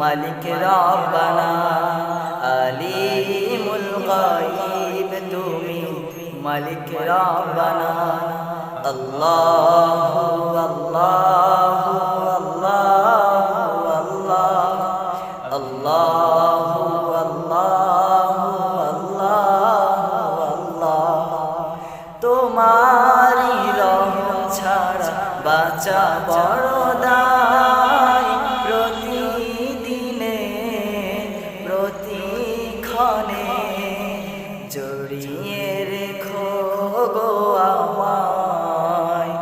মালিক রব্বানা আলিমুল গায়ব তুমি মালিক রব্বানা আল্লাহু আল্লাহু আল্লাহু আল্লাহ আল্লাহু আল্লাহু আল্লাহু আল্লাহ তোমারি রহম ছাড়া বাঁচা বড় দায় প্রতিদিনে প্রতিক্ষণে জড়িয়ে রেখো গো আমায়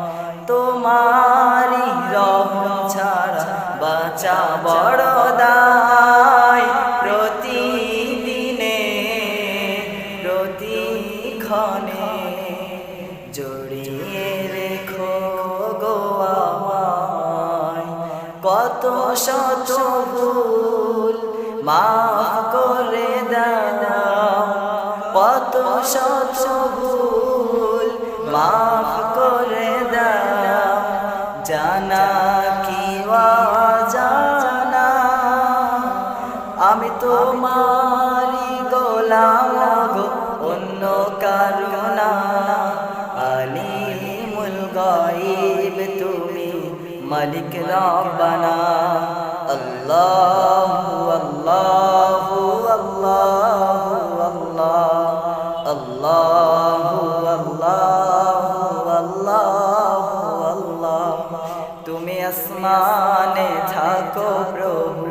তোমারি রহম ছাড়া বাঁচা বড় দায় প্রতিদিনে প্রতিক্ষণে জড়িয়ে রেখো গো আমায় কত শত ভুল মাফ করে দাও কত শত ভুল মাফ করে দাও জানা কি অজানা আমি তোমারি গোলাম গো অন্য কারো না আলিমুল গায়ব তুমি মালিক রব্বানা আল্লাহু আল্লাহু আল্লাহু আল্লাহ আল্লাহু আল্লাহু আল্লাহু আল্লাহ তুমি আসমানে থাকো প্রভু